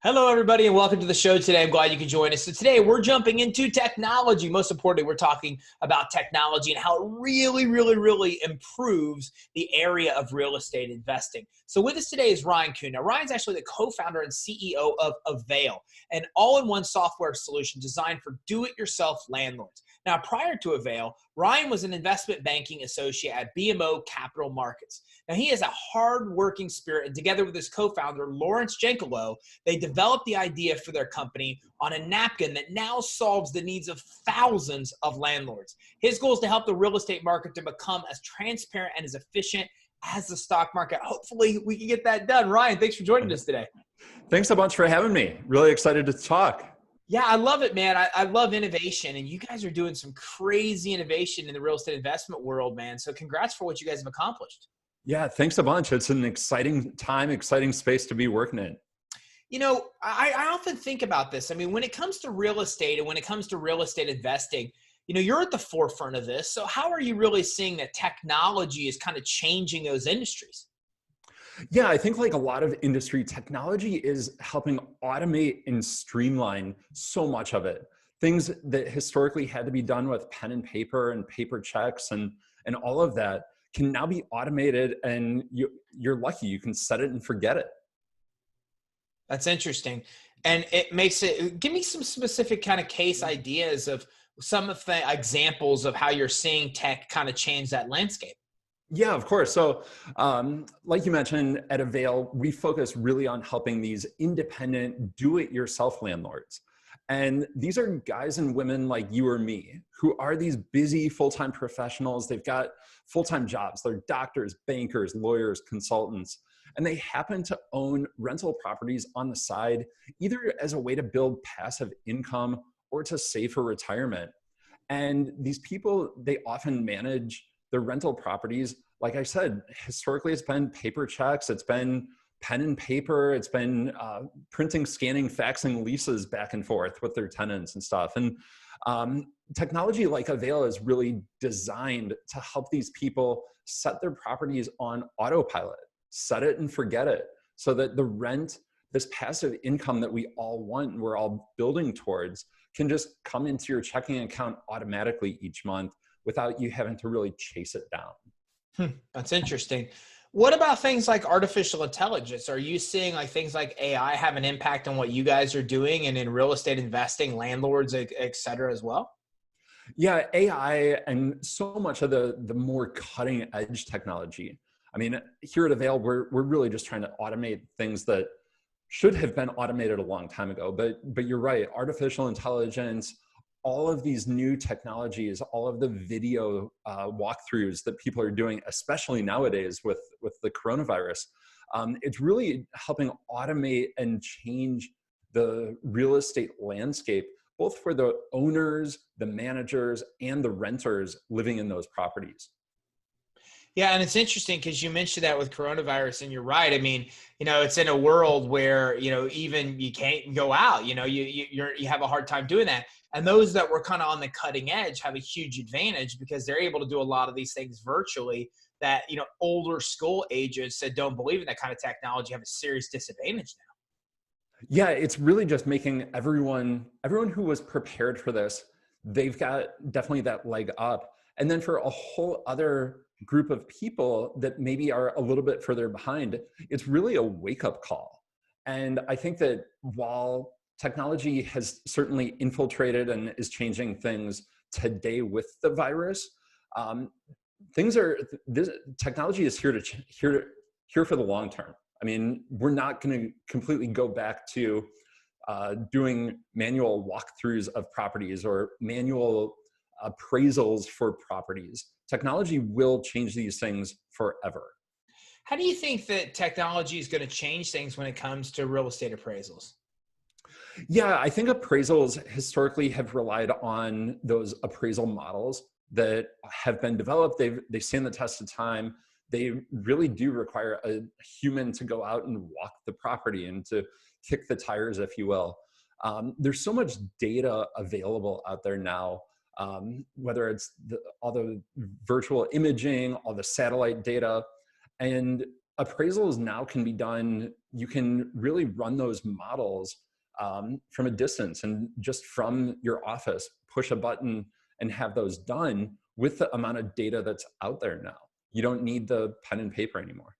Hello, everybody, and welcome to the show today. I'm glad you could join us. So today we're jumping into technology. Most importantly, we're talking about technology and how it really improves the area of real estate investing. So with us today is Ryan Coon. Now, Ryan's actually the co-founder and CEO of Avail, an all-in-one software solution designed for do-it-yourself landlords. Now, prior to Avail, Ryan was an investment banking associate at BMO Capital Markets. Now, he has a hard-working spirit, and together with his co-founder, Laurence Jankelow, they developed the idea for their company on a napkin that now solves the needs of thousands of landlords. His goal is to help the real estate market to become as transparent and as efficient as the stock market. Hopefully, we can get that done. Ryan, thanks for joining us today. Thanks so much for having me. Really excited to talk. Yeah, I love it, man. I love innovation, and you guys are doing some crazy innovation in the real estate investment world, man. So congrats for what you guys have accomplished. Yeah, thanks a bunch. It's an exciting time, exciting space to be working in. You know, I often think about this. I mean, when it comes to real estate and when it comes to real estate investing, you know, you're at the forefront of this. So how are you really seeing that technology is kind of changing those industries? Yeah, I think like a lot of industry, technology is helping automate and streamline so much of it. Things that historically had to be done with pen and paper checks and all of that can now be automated, and you're lucky. You can set it and forget it. That's interesting. And it makes it, give me some specific kind of case ideas of some of the examples of how you're seeing tech kind of change that landscape. Yeah, of course. So like you mentioned, at Avail, we focus really on helping these independent do-it-yourself landlords. And these are guys and women like you or me who are these busy full-time professionals. They've got full-time jobs. They're doctors, bankers, lawyers, consultants, and they happen to own rental properties on the side, either as a way to build passive income or to save for retirement. And these people, they often manage their rental properties. Like I said, historically, it's been paper checks, it's been pen and paper, it's been printing, scanning, faxing leases back and forth with their tenants and stuff. And technology like Avail is really designed to help these people set their properties on autopilot, set it and forget it, so that the rent, this passive income that we all want and we're all building towards, can just come into your checking account automatically each month without you having to really chase it down. That's interesting. What about things like artificial intelligence? Are you seeing like things like AI have an impact on what you guys are doing and in real estate investing, landlords, et cetera, as well? Yeah, AI and so much of the more cutting edge technology. I mean, here at Avail, we're really just trying to automate things that should have been automated a long time ago. But you're right, artificial intelligence, all of these new technologies, all of the video walkthroughs that people are doing, especially nowadays with the coronavirus, it's really helping automate and change the real estate landscape, both for the owners, the managers, and the renters living in those properties. Yeah, and it's interesting because you mentioned that with coronavirus, and you're right. I mean, you know, it's in a world where, you know, even you can't go out. You know, you have a hard time doing that. And those that were kind of on the cutting edge have a huge advantage because they're able to do a lot of these things virtually. That, you know, older school ages that don't believe in that kind of technology have a serious disadvantage now. Yeah, it's really just making everyone who was prepared for this, they've got definitely that leg up. And then for a whole other group of people that maybe are a little bit further behind, it's really a wake-up call. And I think that while technology has certainly infiltrated and is changing things today with the virus, technology is here for the long term. I mean, we're not going to completely go back to doing manual walkthroughs of properties or manual appraisals for properties. Technology will change these things forever. How do you think that technology is going to change things when it comes to real estate appraisals? Yeah, I think appraisals historically have relied on those appraisal models that have been developed. They stand the test of time. They really do require a human to go out and walk the property and to kick the tires, if you will. There's so much data available out there now, whether it's all the virtual imaging, all the satellite data, and appraisals now can be done, you can really run those models from a distance and just from your office, push a button and have those done with the amount of data that's out there now. You don't need the pen and paper anymore.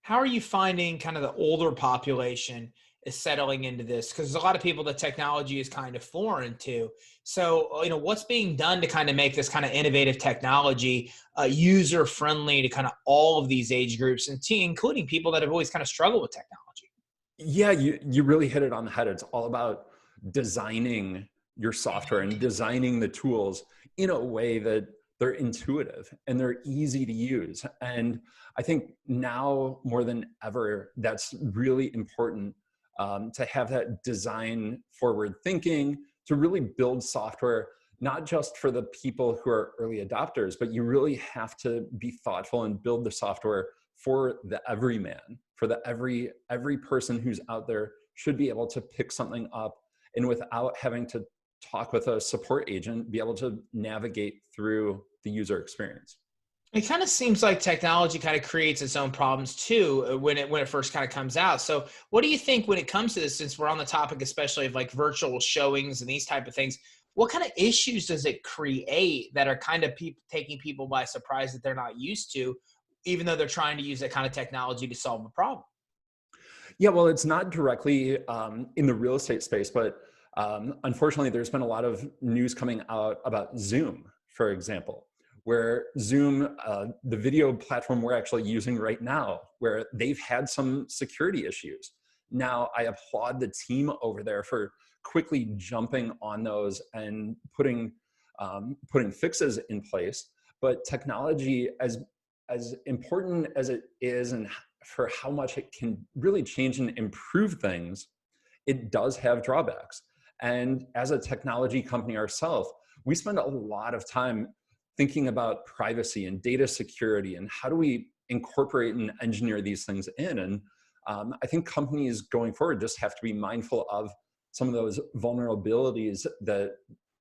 How are you finding kind of the older population is settling into this? Because there's a lot of people that technology is kind of foreign to. So, what's being done to kind of make this kind of innovative technology user friendly to kind of all of these age groups, and including people that have always kind of struggled with technology? Yeah, you really hit it on the head. It's all about designing your software and designing the tools in a way that they're intuitive and they're easy to use. And I think now more than ever, that's really important, to have that design forward thinking, to really build software, not just for the people who are early adopters, but you really have to be thoughtful and build the software for the everyman, for the every person who's out there should be able to pick something up and without having to talk with a support agent, be able to navigate through the user experience. It kind of seems like technology kind of creates its own problems too when it first kind of comes out. So what do you think when it comes to this, since we're on the topic, especially of like virtual showings and these type of things, what kind of issues does it create that are kind of taking people by surprise that they're not used to, even though they're trying to use that kind of technology to solve a problem? Yeah, well, it's not directly in the real estate space, but unfortunately, there's been a lot of news coming out about Zoom, for example, where Zoom, the video platform we're actually using right now, where they've had some security issues. Now, I applaud the team over there for quickly jumping on those and putting fixes in place. But technology, as important as it is and for how much it can really change and improve things, it does have drawbacks. And as a technology company ourselves, we spend a lot of time thinking about privacy and data security and how do we incorporate and engineer these things in. And I think companies going forward just have to be mindful of some of those vulnerabilities that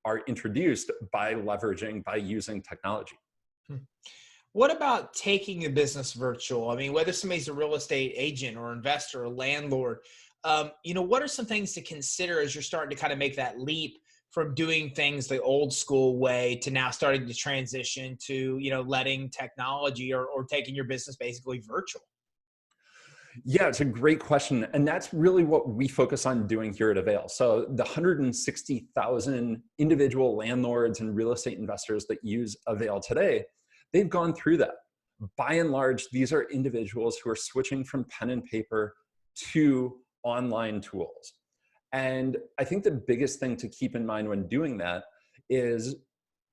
are introduced by using technology. What about taking a business virtual? I mean, whether somebody's a real estate agent or investor or landlord, what are some things to consider as you're starting to kind of make that leap from doing things the old school way to now starting to transition to, letting technology or taking your business basically virtual? Yeah, it's a great question. And that's really what we focus on doing here at Avail. So the 160,000 individual landlords and real estate investors that use Avail today, they've gone through that. By and large, these are individuals who are switching from pen and paper to online tools. And I think the biggest thing to keep in mind when doing that is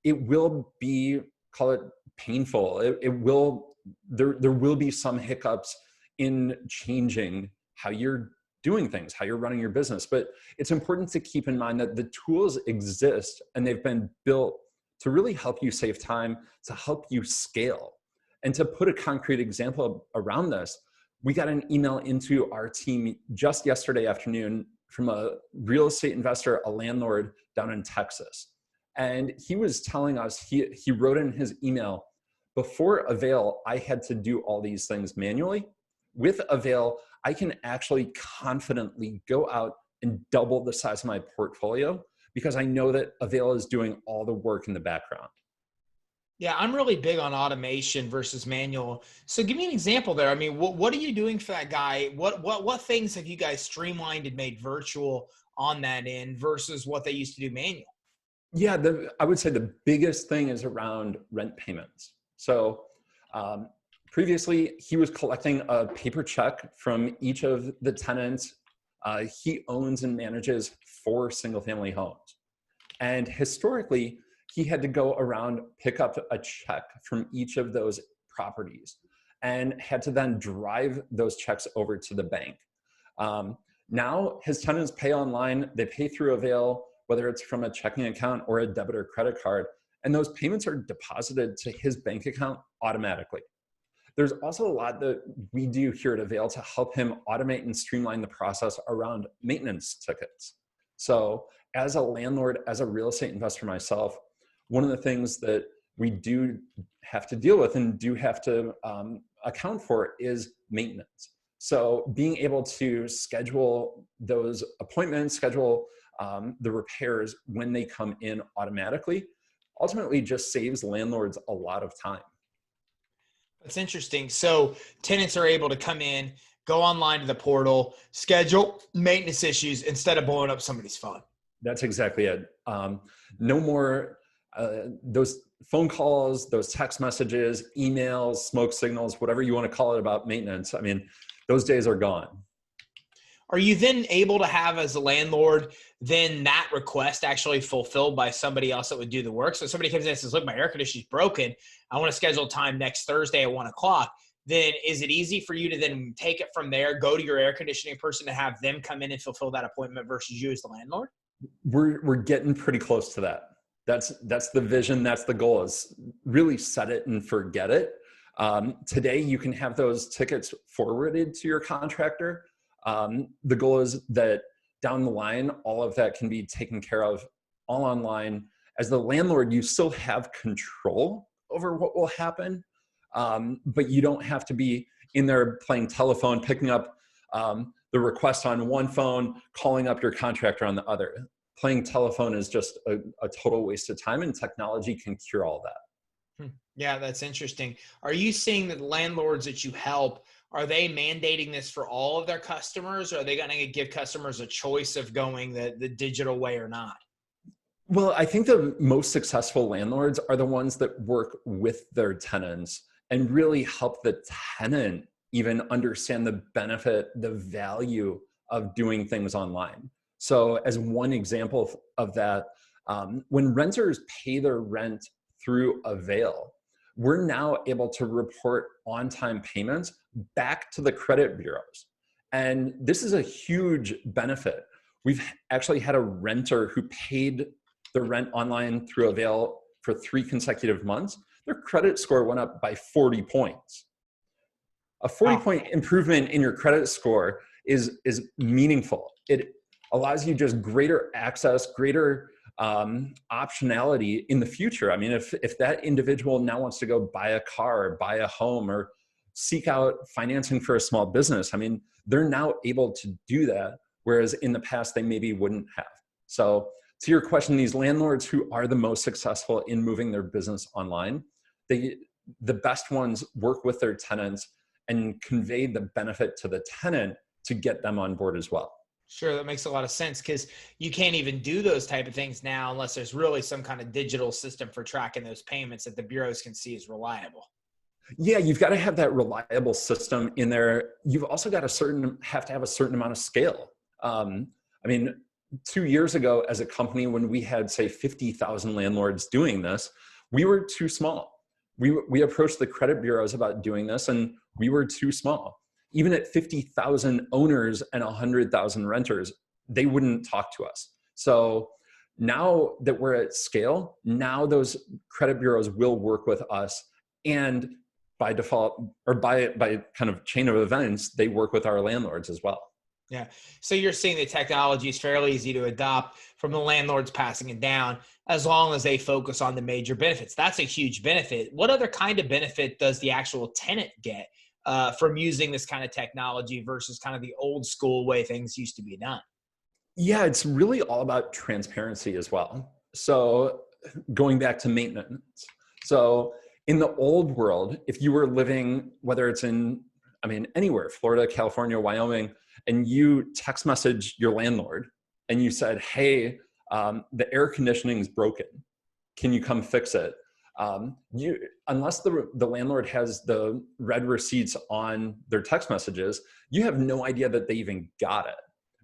it will be, call it painful. There will be some hiccups in changing how you're doing things, how you're running your business. But it's important to keep in mind that the tools exist and they've been built to really help you save time, to help you scale. And to put a concrete example around this, we got an email into our team just yesterday afternoon from a real estate investor, a landlord down in Texas. And he was telling us, he wrote in his email, before Avail, I had to do all these things manually. With Avail, I can actually confidently go out and double the size of my portfolio because I know that Avail is doing all the work in the background. Yeah, I'm really big on automation versus manual. So give me an example there. I mean, what are you doing for that guy? What things have you guys streamlined and made virtual on that end versus what they used to do manual? Yeah, I would say the biggest thing is around rent payments. So previously, he was collecting a paper check from each of the tenants. He owns and manages 4 single-family homes. And historically, he had to go around, pick up a check from each of those properties and had to then drive those checks over to the bank. Now his tenants pay online, they pay through Avail, whether it's from a checking account or a debit or credit card, and those payments are deposited to his bank account automatically. There's also a lot that we do here at Avail to help him automate and streamline the process around maintenance tickets. So as a landlord, as a real estate investor myself, one of the things that we do have to deal with and do have to account for is maintenance. So being able to schedule those appointments, schedule the repairs when they come in automatically, ultimately just saves landlords a lot of time. That's interesting. So tenants are able to come in, go online to the portal, schedule maintenance issues instead of blowing up somebody's phone. That's exactly it. No more those phone calls, those text messages, emails, smoke signals, whatever you want to call it about maintenance. I mean, those days are gone. Are you then able to have, as a landlord, then that request actually fulfilled by somebody else that would do the work? So somebody comes in and says, look, my air conditioning's broken. I want to schedule time next Thursday at 1:00. Then is it easy for you to then take it from there, go to your air conditioning person, and have them come in and fulfill that appointment versus you as the landlord? We're getting pretty close to that. That's the vision. That's the goal, is really set it and forget it. Today, you can have those tickets forwarded to your contractor. The goal is that down the line, all of that can be taken care of all online. As the landlord, you still have control over what will happen, but you don't have to be in there playing telephone, picking up the request on one phone, calling up your contractor on the other. Playing telephone is just a total waste of time, and technology can cure all that. Yeah, that's interesting. Are you seeing that the landlords that you help, are they mandating this for all of their customers, or are they going to give customers a choice of going the digital way or not? Well, I think the most successful landlords are the ones that work with their tenants and really help the tenant even understand the benefit, the value of doing things online. So as one example of that, when renters pay their rent through Avail, we're now able to report on-time payments back to the credit bureaus. And this is a huge benefit. We've actually had a renter who paid the rent online through Avail for 3 consecutive months. Their credit score went up by 40 points. A 40-point improvement in your credit score is meaningful. It allows you just greater access, greater optionality in the future. I mean, if that individual now wants to go buy a car or buy a home or seek out financing for a small business, I mean, they're now able to do that, whereas in the past they maybe wouldn't have. So to your question, these landlords who are the most successful in moving their business online, the best ones work with their tenants and convey the benefit to the tenant to get them on board as well. Sure, that makes a lot of sense, because you can't even do those type of things now unless there's really some kind of digital system for tracking those payments that the bureaus can see is reliable. Yeah, you've got to have that reliable system in there. You've also got have to have a certain amount of scale. I mean, 2 years ago as a company, when we had, say, 50,000 landlords doing this, we were too small. We approached the credit bureaus about doing this, and we were too small. Even at 50,000 owners and 100,000 renters, they wouldn't talk to us. So now that we're at scale, now those credit bureaus will work with us, and by default, or by kind of chain of events, they work with our landlords as well. Yeah. So you're seeing the technology is fairly easy to adopt from the landlords passing it down, as long as they focus on the major benefits. That's a huge benefit. What other kind of benefit does the actual tenant get from using this kind of technology versus kind of the old school way things used to be done? Yeah, it's really all about transparency as well. So going back to maintenance. So in the old world, if you were living, whether it's anywhere, Florida, California, Wyoming, and you text message your landlord and you said, hey, the air conditioning is broken. Can you come fix it? Unless the landlord has the read receipts on their text messages, you have no idea that they even got it.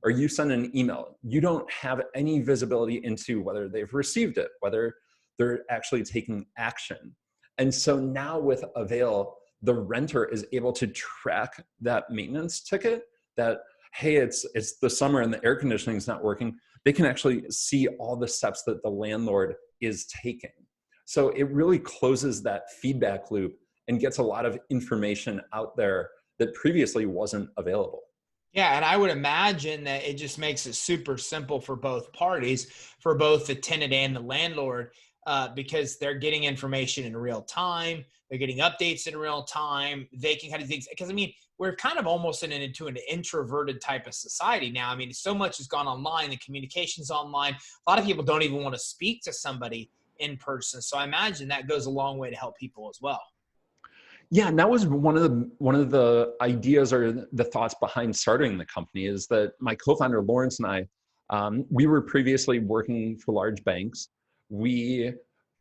Or you send an email, you don't have any visibility into whether they've received it, whether they're actually taking action. And so now with Avail, the renter is able to track that maintenance ticket that, hey, it's the summer and the air conditioning is not working. They can actually see all the steps that the landlord is taking. So it really closes that feedback loop and gets a lot of information out there that previously wasn't available. Yeah, and I would imagine that it just makes it super simple for both parties, for both the tenant and the landlord. because they're getting information in real time. They're getting updates in real time. They can kind of things, because I mean, we're kind of almost into an introverted type of society now. I mean, so much has gone online, the communication's online. A lot of people don't even want to speak to somebody in person. So I imagine that goes a long way to help people as well. Yeah, and that was one of the ideas or the thoughts behind starting the company, is that my co-founder Laurence and I, we were previously working for large banks. We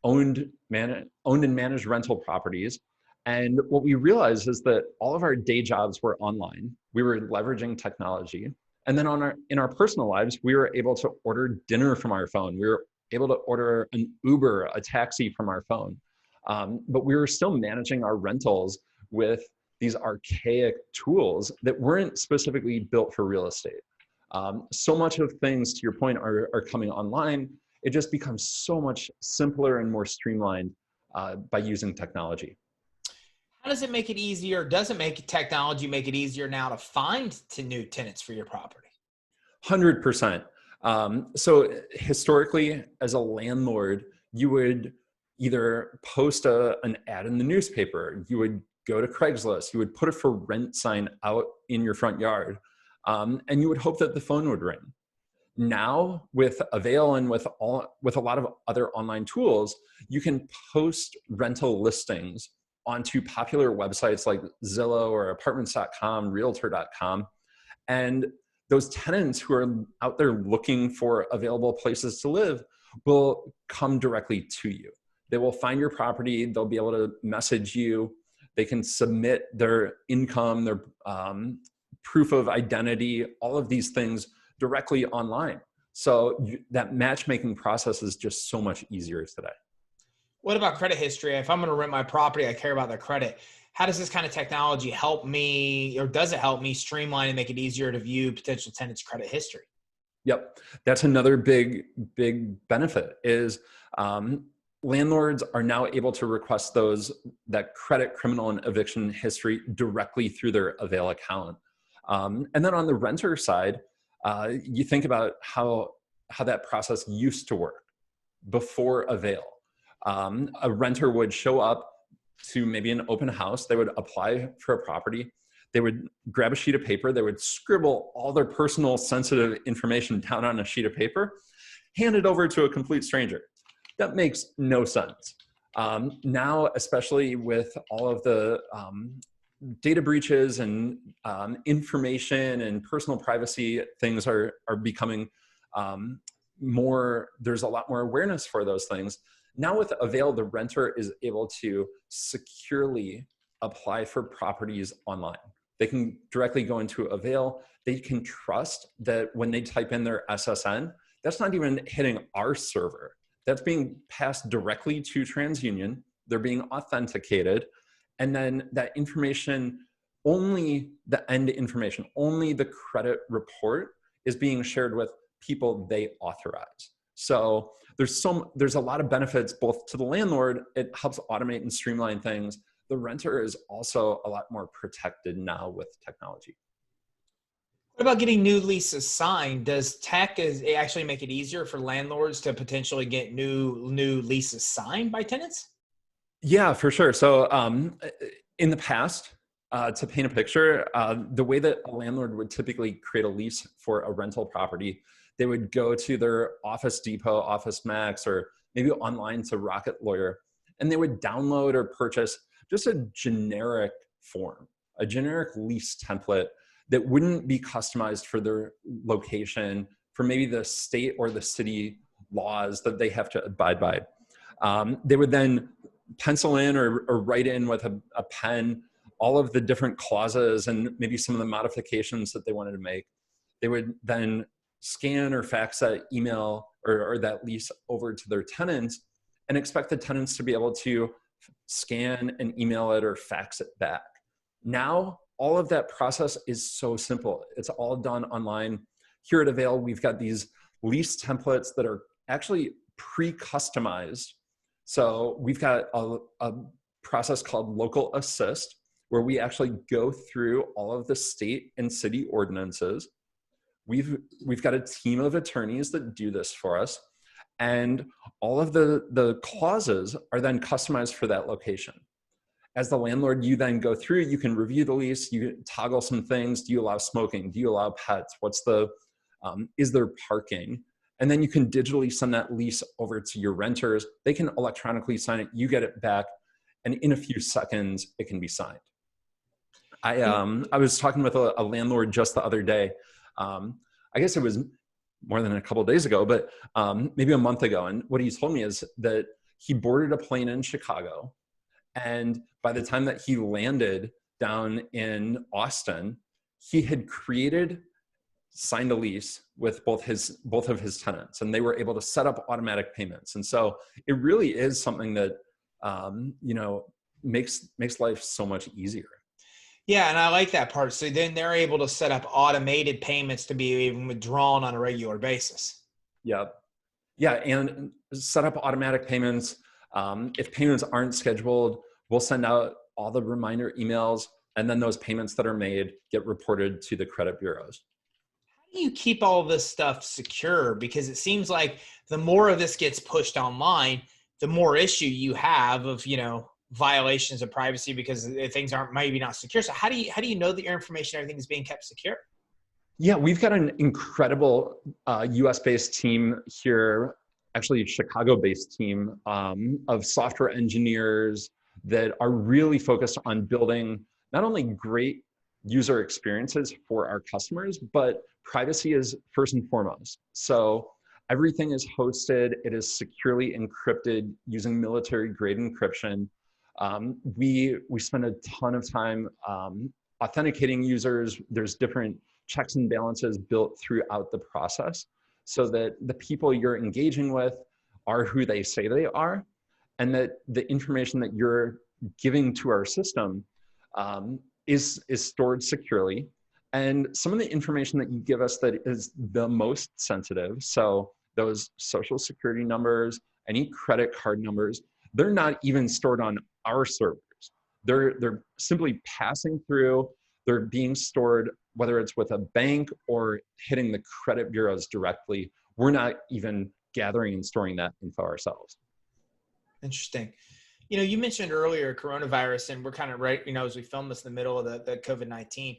owned and managed rental properties, and what we realized is that all of our day jobs were online. We were leveraging technology, and then in our personal lives, we were able to order dinner from our phone. We were able to order an Uber, a taxi from our phone. But we were still managing our rentals with these archaic tools that weren't specifically built for real estate. So much of things, to your point, are coming online. It just becomes so much simpler and more streamlined by using technology. How does it make it easier? Does it make technology make it easier now to find new tenants for your property? 100%. So historically, as a landlord, you would either post an ad in the newspaper, you would go to Craigslist, you would put a for rent sign out in your front yard, and you would hope that the phone would ring. Now with Avail and with a lot of other online tools, you can post rental listings onto popular websites like Zillow or apartments.com, realtor.com. And those tenants who are out there looking for available places to live will come directly to you. They will find your property. They'll be able to message you. They can submit their income, their proof of identity, all of these things directly online. So that matchmaking process is just so much easier today. What about credit history? If I'm going to rent my property, I care about their credit. How does this kind of technology help me, or does it help me streamline and make it easier to view potential tenants' credit history? Yep. That's another big benefit is landlords are now able to request that credit, criminal, and eviction history directly through their Avail account. And then on the renter side, you think about how that process used to work before Avail. A renter would show up to maybe an open house. They would apply for a property. They would grab a sheet of paper. They would scribble all their personal sensitive information down on a sheet of paper, hand it over to a complete stranger. That makes no sense. Now, especially with all of the data breaches and information and personal privacy things are becoming there's a lot more awareness for those things. Now with Avail, the renter is able to securely apply for properties online. They can directly go into Avail. They can trust that when they type in their SSN, that's not even hitting our server. That's being passed directly to TransUnion. They're being authenticated. And then that information, only the end information, only the credit report is being shared with people they authorize. So there's a lot of benefits both to the landlord. It helps automate and streamline things. The renter is also a lot more protected now with technology. What about getting new leases signed? Does tech actually make it easier for landlords to potentially get new leases signed by tenants? Yeah, for sure. So in the past, to paint a picture, the way that a landlord would typically create a lease for a rental property, they would go to their Office Depot, Office Max, or maybe online to Rocket Lawyer, and they would download or purchase just a generic form, a generic lease template that wouldn't be customized for their location, for maybe the state or the city laws that they have to abide by. They would then pencil in or write in with a pen all of the different clauses and maybe some of the modifications that they wanted to make. They would then scan or fax that email or that lease over to their tenants and expect the tenants to be able to scan and email it or fax it back. Now, all of that process is so simple. It's all done online. Here at Avail, we've got these lease templates that are actually pre-customized. So we've got a process called Local Assist, where we actually go through all of the state and city ordinances. We've got a team of attorneys that do this for us. And all of the clauses are then customized for that location. As the landlord, you then go through, you can review the lease, you toggle some things. Do you allow smoking? Do you allow pets? Is there parking? And then you can digitally send that lease over to your renters. They can electronically sign it, you get it back, and in a few seconds, it can be signed. I was talking with a landlord just the other day. I guess it was more than a couple of days ago, but maybe a month ago. And what he told me is that he boarded a plane in Chicago, and by the time that he landed down in Austin, he had signed a lease with both of his tenants, and they were able to set up automatic payments. And so it really is something that makes life so much easier. Yeah, and I like that part. So then they're able to set up automated payments to be even withdrawn on a regular basis. Yeah, and set up automatic payments. If payments aren't scheduled, we'll send out all the reminder emails, and then those payments that are made get reported to the credit bureaus. How do you keep all this stuff secure? Because it seems like the more of this gets pushed online, the more issue you have of, violations of privacy because things aren't maybe not secure. So how do you know that your information, everything is being kept secure? Yeah, we've got an incredible US-based team here, actually a Chicago-based team of software engineers that are really focused on building not only great user experiences for our customers, but privacy is first and foremost. So everything is hosted, it is securely encrypted using military-grade encryption. We spend a ton of time authenticating users. There's different checks and balances built throughout the process so that the people you're engaging with are who they say they are, and that the information that you're giving to our system is stored securely. And some of the information that you give us that is the most sensitive, so those social security numbers, any credit card numbers, they're not even stored on our servers. They're simply passing through, they're being stored, whether it's with a bank or hitting the credit bureaus directly. We're not even gathering and storing that info ourselves. Interesting. You mentioned earlier coronavirus, and we're kind of right, as we film this in the middle of the COVID-19.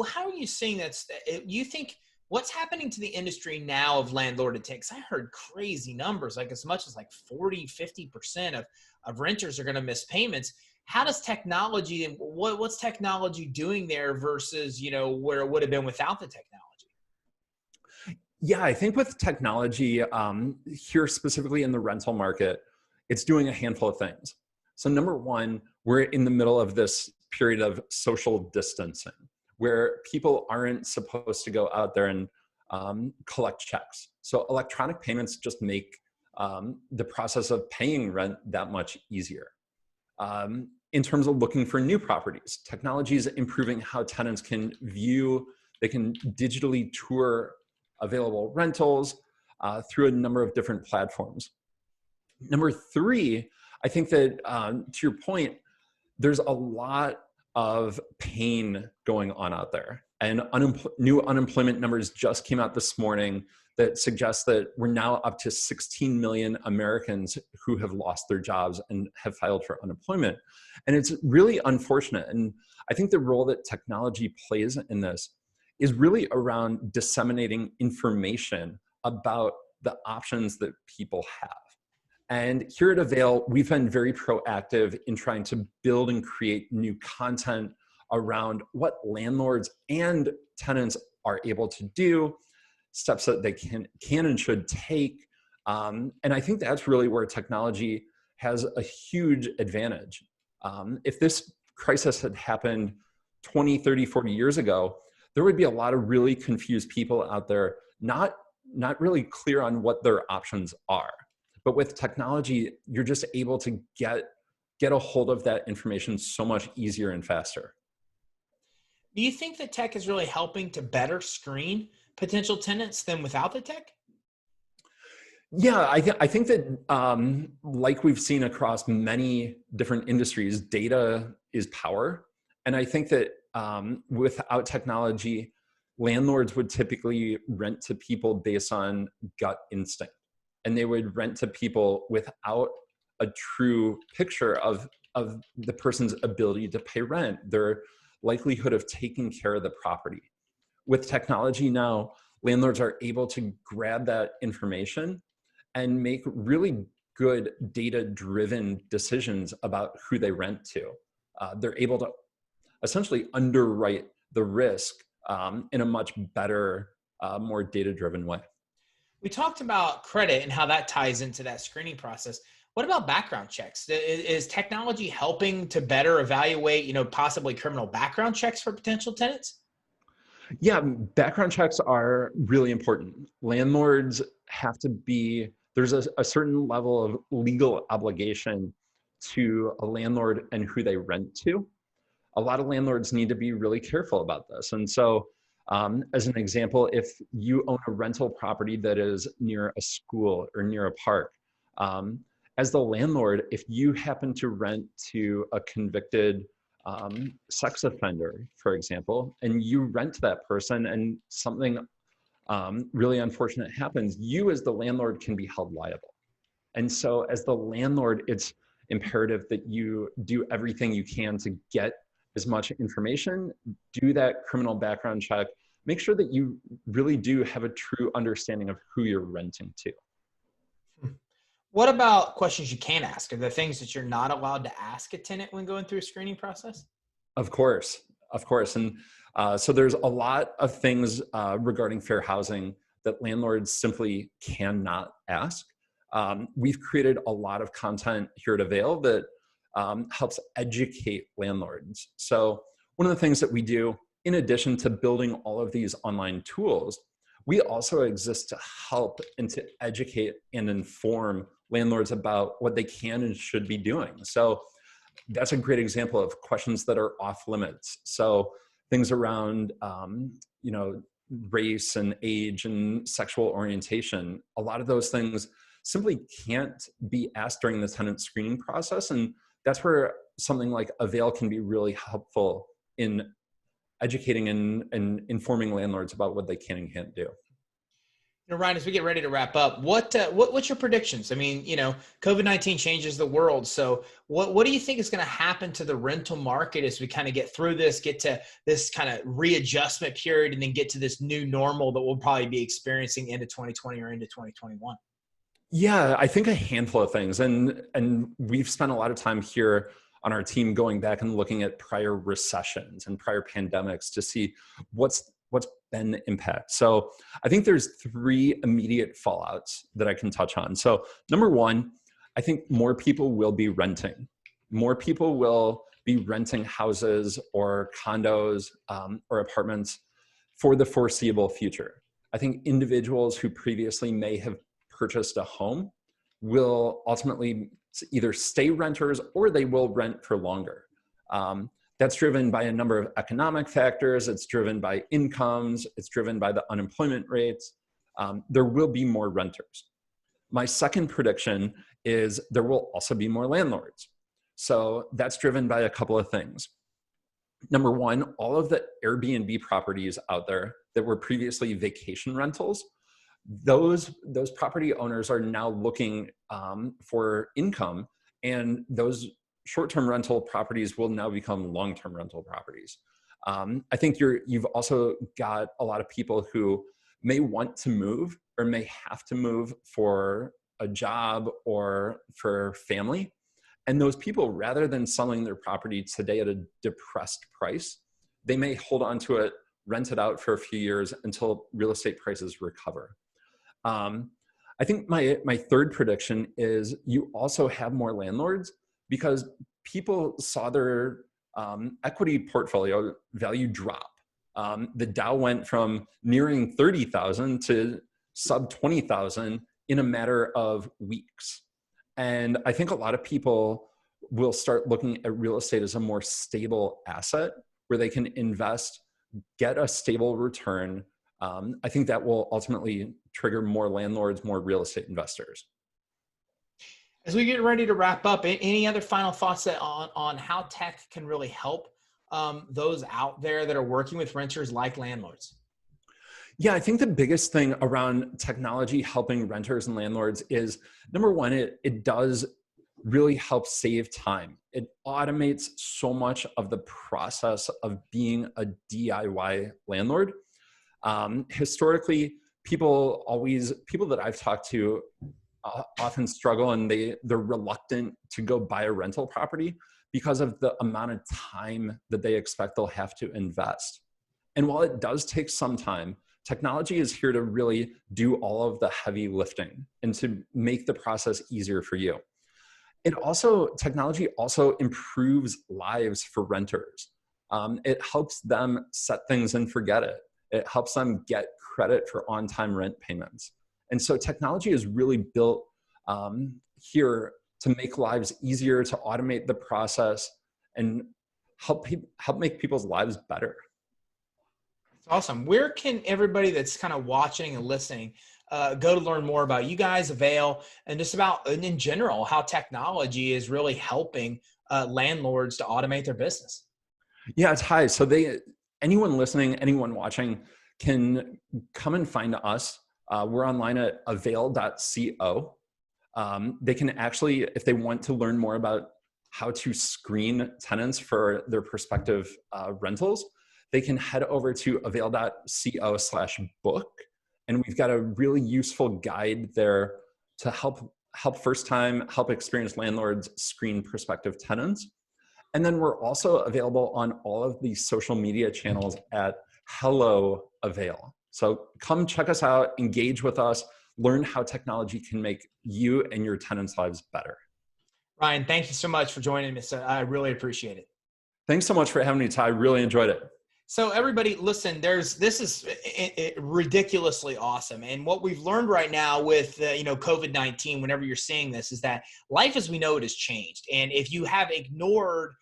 How are you seeing that? You think what's happening to the industry now of landlord attacks? I heard crazy numbers, like as much as like 40, 50% of renters are going to miss payments. How does technology and what's technology doing there versus, where it would have been without the technology? Yeah, I think with technology here specifically in the rental market, it's doing a handful of things. So number one, we're in the middle of this period of social distancing where people aren't supposed to go out there and collect checks. So electronic payments just make the process of paying rent that much easier. In terms of looking for new properties, technology is improving how tenants can view, they can digitally tour available rentals through a number of different platforms. Number three, I think that to your point, there's a lot of pain going on out there. And new unemployment numbers just came out this morning that suggest that we're now up to 16 million Americans who have lost their jobs and have filed for unemployment. And it's really unfortunate. And I think the role that technology plays in this is really around disseminating information about the options that people have. And here at Avail, we've been very proactive in trying to build and create new content around what landlords and tenants are able to do, steps that they can and should take. And I think that's really where technology has a huge advantage. If this crisis had happened 20, 30, 40 years ago, there would be a lot of really confused people out there, not really clear on what their options are. But with technology, you're just able to get a hold of that information so much easier and faster. Do you think that tech is really helping to better screen potential tenants than without the tech? Yeah, I think that like we've seen across many different industries, data is power. And I think that without technology, landlords would typically rent to people based on gut instinct. and they would rent to people without a true picture of the person's ability to pay rent, their likelihood of taking care of the property. With technology now, landlords are able to grab that information and make really good data-driven decisions about who they rent to. They're able to essentially underwrite the risk in a much better, more data-driven way. We talked about credit and how that ties into that screening process. What about background checks? Is technology helping to better evaluate, possibly criminal background checks for potential tenants? Yeah, background checks are really important. Landlords have to be, there's a certain level of legal obligation to a landlord and who they rent to. A lot of landlords need to be really careful about this. And so, as an example, if you own a rental property that is near a school or near a park, as the landlord, if you happen to rent to a convicted sex offender, for example, and you rent to that person and something really unfortunate happens, you as the landlord can be held liable. And so as the landlord, it's imperative that you do everything you can to get as much information, do that criminal background check, make sure that you really do have a true understanding of who you're renting to. What about questions you can't ask? Are there things that you're not allowed to ask a tenant when going through a screening process? Of course. And so there's a lot of things regarding fair housing that landlords simply cannot ask. We've created a lot of content here at Avail that helps educate landlords. So one of the things that we do, in addition to building all of these online tools, we also exist to help and to educate and inform landlords about what they can and should be doing. So that's a great example of questions that are off limits. So things around, race and age and sexual orientation, a lot of those things simply can't be asked during the tenant screening process. And that's where something like Avail can be really helpful in educating and informing landlords about what they can and can't do. Ryan, as we get ready to wrap up, what's your predictions? I mean, COVID-19 changes the world. So what do you think is going to happen to the rental market as we kind of get through this, get to this kind of readjustment period, and then get to this new normal that we'll probably be experiencing into 2020 or into 2021? Yeah, I think a handful of things. And we've spent a lot of time here on our team going back and looking at prior recessions and prior pandemics to see what's been the impact. So I think there's 3 immediate fallouts that I can touch on. So number 1, I think more people will be renting. More people will be renting houses or condos or apartments for the foreseeable future. I think individuals who previously may have purchased a home will ultimately either stay renters or they will rent for longer. That's driven by a number of economic factors. It's driven by incomes. It's driven by the unemployment rates. There will be more renters. My second prediction is there will also be more landlords. So that's driven by a couple of things. Number 1, all of the Airbnb properties out there that were previously vacation rentals, those property owners are now looking for income, and those short-term rental properties will now become long-term rental properties. I think you've also got a lot of people who may want to move or may have to move for a job or for family. And those people, rather than selling their property today at a depressed price, they may hold on to it, rent it out for a few years until real estate prices recover. I think my third prediction is you also have more landlords because people saw their equity portfolio value drop. The Dow went from nearing 30,000 to sub 20,000 in a matter of weeks. And I think a lot of people will start looking at real estate as a more stable asset where they can invest, get a stable return. I think that will ultimately trigger more landlords, more real estate investors. As we get ready to wrap up, any other final thoughts on how tech can really help those out there that are working with renters like landlords? Yeah, I think the biggest thing around technology helping renters and landlords is, number one, it does really help save time. It automates so much of the process of being a DIY landlord. Historically, people that I've talked to often struggle, and they're reluctant to go buy a rental property because of the amount of time that they expect they'll have to invest. And while it does take some time, technology is here to really do all of the heavy lifting and to make the process easier for you. Technology also improves lives for renters. It helps them set things and forget it. It helps them get credit for on-time rent payments. And so technology is really built here to make lives easier, to automate the process, and help make people's lives better. That's awesome. Where can everybody that's kind of watching and listening go to learn more about you guys, Avail, and just about, and in general, how technology is really helping landlords to automate their business? Yeah, it's high. So anyone listening, anyone watching can come and find us. We're online at avail.co. They can actually, if they want to learn more about how to screen tenants for their prospective rentals, they can head over to avail.co/book. And we've got a really useful guide there to help help experienced landlords screen prospective tenants. And then we're also available on all of the social media channels at Hello Avail. So come check us out, engage with us, learn how technology can make you and your tenants' lives better. Ryan, thank you so much for joining me. So I really appreciate it. Thanks so much for having me, Ty. I really enjoyed it. So everybody, listen, this is ridiculously awesome. And what we've learned right now with, COVID-19, whenever you're seeing this, is that life as we know it has changed. And if you have ignored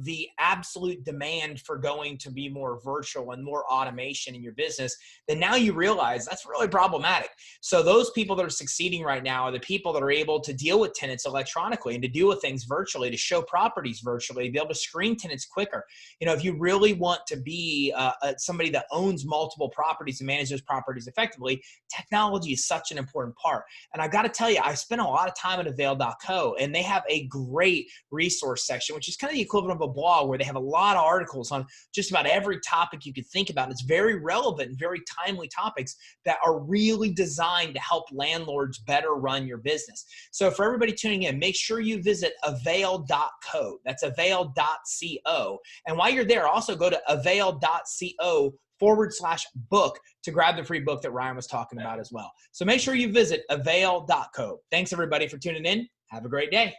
the absolute demand for going to be more virtual and more automation in your business, then now you realize that's really problematic. So those people that are succeeding right now are the people that are able to deal with tenants electronically and to deal with things virtually, to show properties virtually, to be able to screen tenants quicker. If you really want to be somebody that owns multiple properties and manage those properties effectively, technology is such an important part. And I got to tell you, I spent a lot of time at avail.co, and they have a great resource section, which is kind of the equivalent of a blog, where they have a lot of articles on just about every topic you could think about. And it's very relevant and very timely topics that are really designed to help landlords better run your business. So for everybody tuning in, make sure you visit avail.co. That's avail.co. And while you're there, also go to avail.co/book to grab the free book that Ryan was talking about as well. So make sure you visit avail.co. Thanks everybody for tuning in. Have a great day.